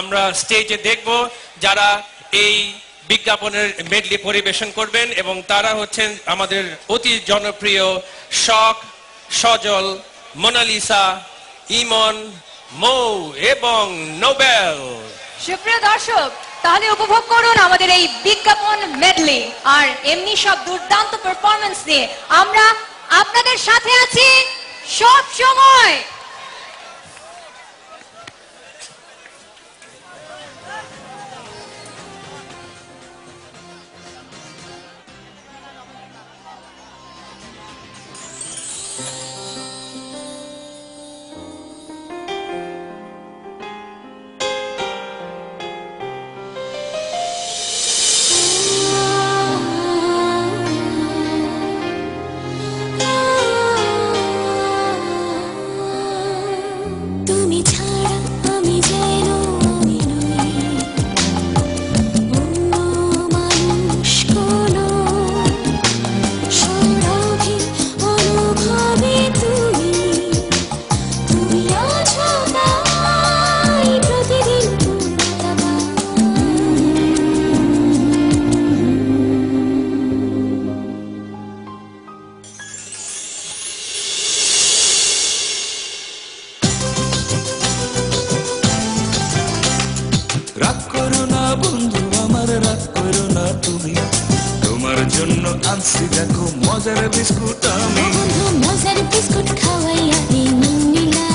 আমরা স্টেজে দেখব যারা এই বিজ্ঞাপনের মেডলি পরিবেশন করবেন এবং তারা হচ্ছেন আমাদের অতি জনপ্রিয় শখ, সজল, মোনালিসা, ইমন, মৌ এবং নোবেল। সুপ্রিয় দর্শক, তাহলে উপভোগ করুন আমাদের এই বিজ্ঞাপন মেডলি। আর এমনি সব দুর্দান্ত পারফরম্যান্স নিয়ে আমরা আপনাদের সাথে আছি সব সময়। আনছি দেখো মজার বিস্কুট আমি বন্ধু মজার বিস্কুট খাওয়াইয়া এই মন্দিলা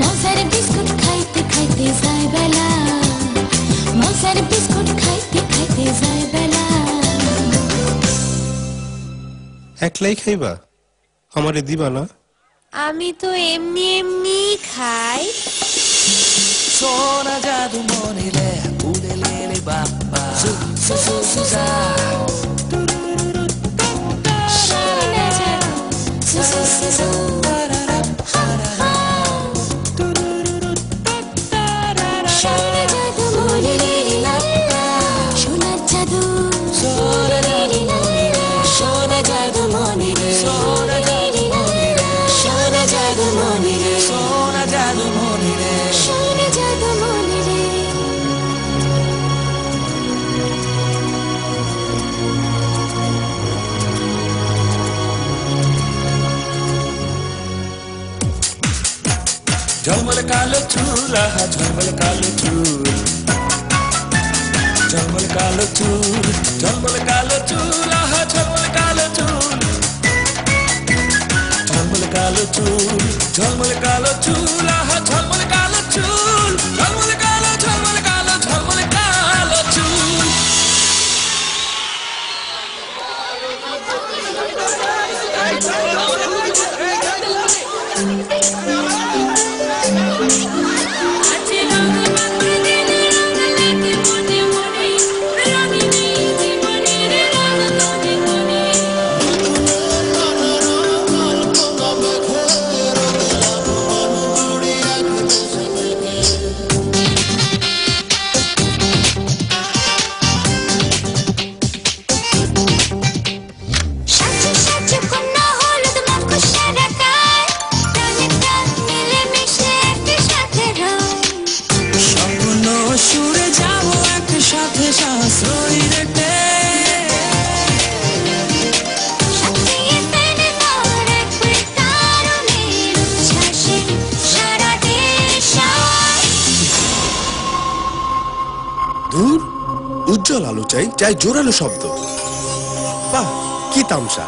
মজার বিস্কুট খাইতে খাইতে যায় বেলা মজার বিস্কুট খাইতে খাইতে যায় বেলা একলাই খাইবা আমারে দিবা না আমি তো এমনি এমনি খাই সোনা জাদু মনিলে উড়েলে বাবা সু সু সু সুজা ঝলমল কালো চুল আহা ঝলমল কালো চুল ঝলমল কালো চুল ঝলমল কালো চুল আহা ঝলমল কালো চুল ঝলমল কালো চুল ঝলমল কালো চুল আহা ঝলমল কালো চুল ঝলমল কালো ঝলমল কালো ঝলমল কালো চুল উজ্জ্বল আলো চাই চাই জোরালো শব্দ বাহ কি তামসা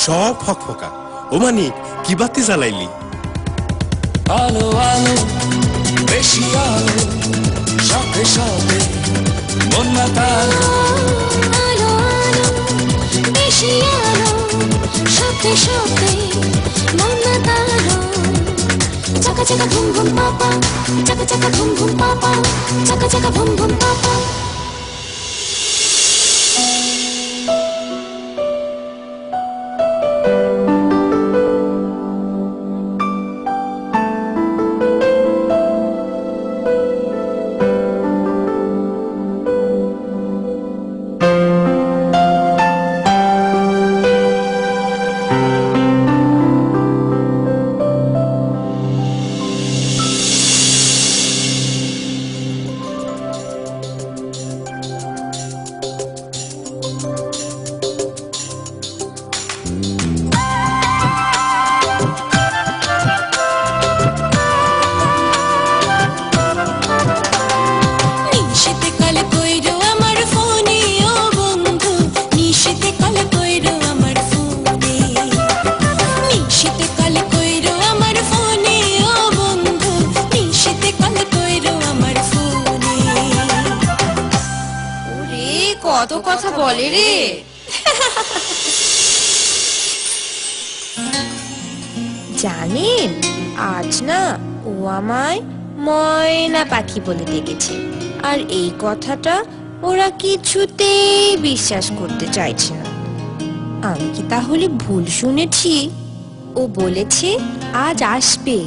সব ফকফকা ও মানি কি বাতি জ্বালাইলি আলো আলো বেশি আলো সাথে সাথে মন মাতালো আলো আলো বেশি আলো সাথে সাথে মন মাতালো চাকা চাকা ভুম ভুম পাপা চাকা চাকা ভুম ভুম পাপা চাকা চাকা ভুম ভুম পাপা কত কথা বলে রে। জানেন আজ না ও আমায় ময়না পাখি বলে ডেকেছে, আর এই কথাটা ওরা কিছুতেই বিশ্বাস করতে চাইছে না। আমি কি তাহলে ভুল শুনেছি? ও বলেছে আজ আসবে,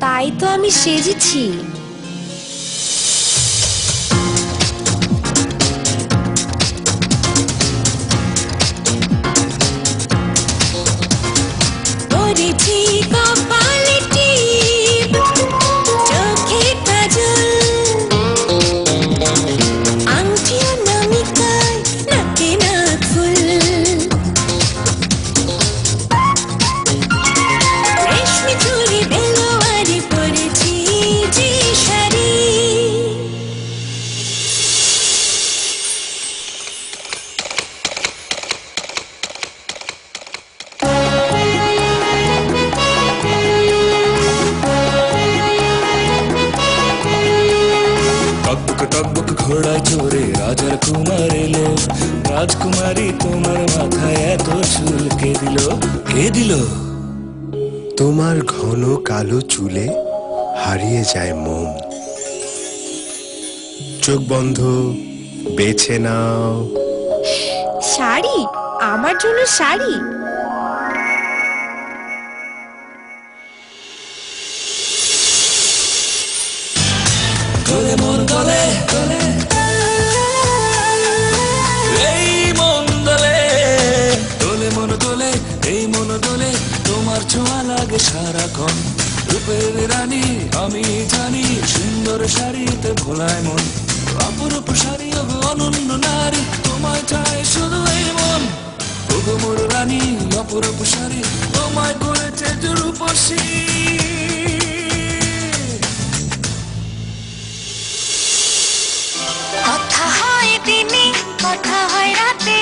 তাই তো আমি সেজেছি। টকবক ঘোড়ায় চড়ে রাজার কুমার এলো। রাজকুমারী তোমার মাথায় এত চুল কে দিল? কে দিল? তোমার ঘন কালো চুলে হারিয়ে যায় মোম। চোখ বন্ধ, বেছে নাও। শাড়ি, আমার জন্য শাড়ি। দোলে মন দোলে দোলে, এই মন দোলে, দোলে মন দোলে, এই মন দোলে, তোমার ছোঁয়া লাগে সারাক্ষণ। রূপের রানী আমি জানি, সুন্দর শাড়িতে ভোলায় মন। অপরূপ শাড়ি অনন্য নারী, তোমায় চায় শুধু এই মন। ওগো মোর রানী অপরূপ শাড়ি, তোমায় করেছে রূপসী। কথা হয় দিনে, কথা হয় রাতে,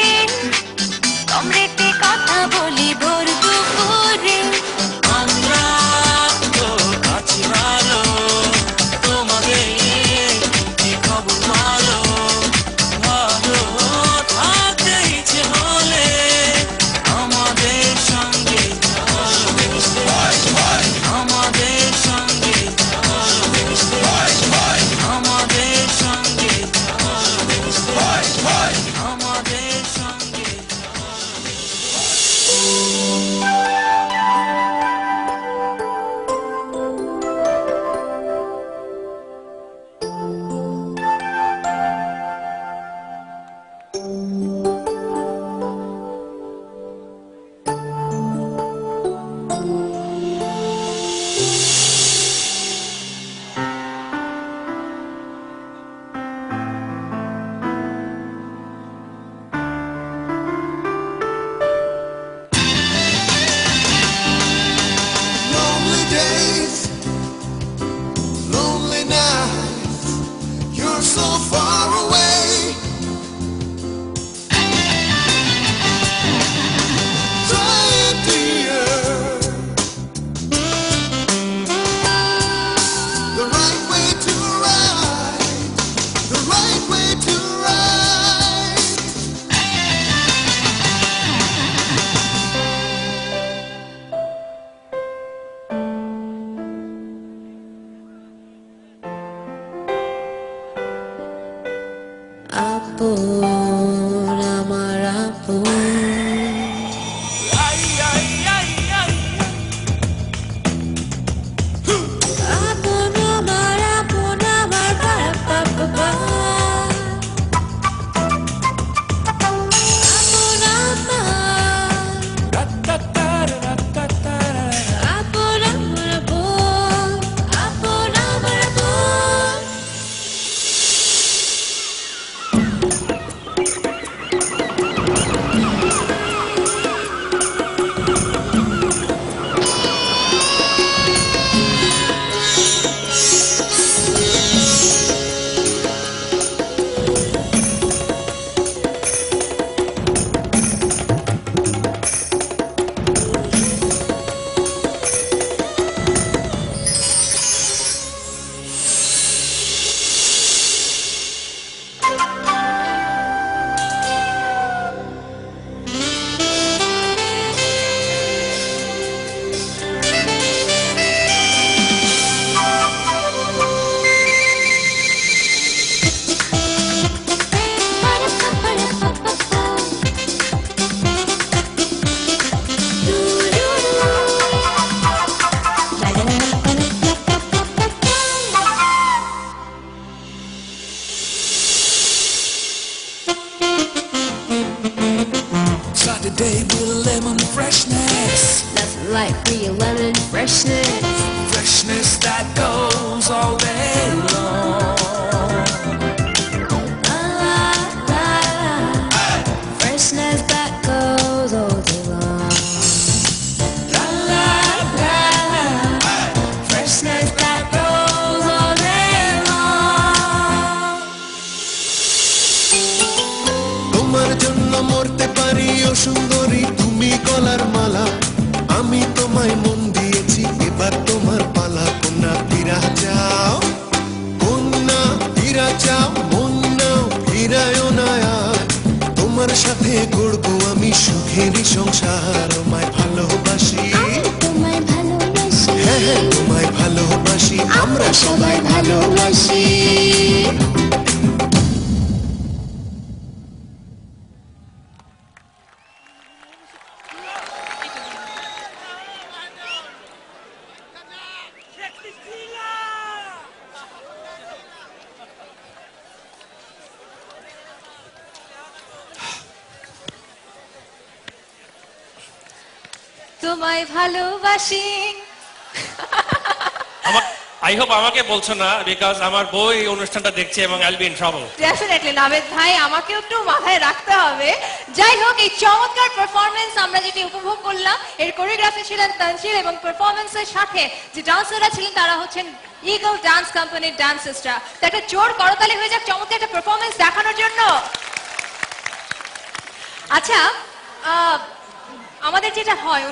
কমরেতে কথা বলি ভোর দুপুরে। আমরা তো আছি ভালো, তোমাদের কি খবর ভালো? ভালো থাকতে ইচ্ছে হলে আমাদের সঙ্গে চলো, আমাদের সঙ্গে চলো, আমাদের সঙ্গে চলো, আমাদের সঙ্গে Lonely days, lonely nights, you're so far away. Try it, dear. The right way to ride, the right way to ride. আপন আমার আপন, আপন আমার আপন আমার বাবা, আপন আমার, আপন আমার আপন, আপন আমার আপন। day with lemon freshness. Nothing like real lemon freshness. Freshness that goes all day long. La la la la. Freshness that goes all day long. La la la la. Freshness that goes all day long. তোমার জন্য মরতে পারি ও সুন্দরী তুমি গলার মালা আমি তোমায় মন দিয়েছি এবার তোমার পালা কন্যা ফিরা যাও কন্যা ফিরা যাও মন নাও ফিরায় না আর। তোমার সাথে গড়বো আমি সুখেরই সংসার আমায় ভালোবাসি আমি তোমায় ভালোবাসি। হ্যাঁ হ্যাঁ তোমায় ভালোবাসি আমরা সবাই ভালোবাসি। তোমায় ভালোবাসি। আই হোপ আমাকে বলছো না, বিকজ আমার বই এই অনুষ্ঠানটা দেখছে এবং আইল be in trouble. Definitely Naved ভাই, আমাকেও একটু মাথায় রাখতে হবে। যাই হোক, এই চমৎকার পারফরমেন্স আমরা যেটি উপভোগ করলাম, এর কোরিওগ্রাফি ছিলেন তানজিল এবং পারফরমেন্সের সাথে যে ডান্সাররা ছিলেন তারা হচ্ছেন ইগল ডান্স কোম্পানির ডান্সার্সরা। তো একটা জোর করতালি হয়ে যাক চমৎকার একটা পারফরমেন্স দেখানোর জন্য। আচ্ছা, আমাদের যেটা হয়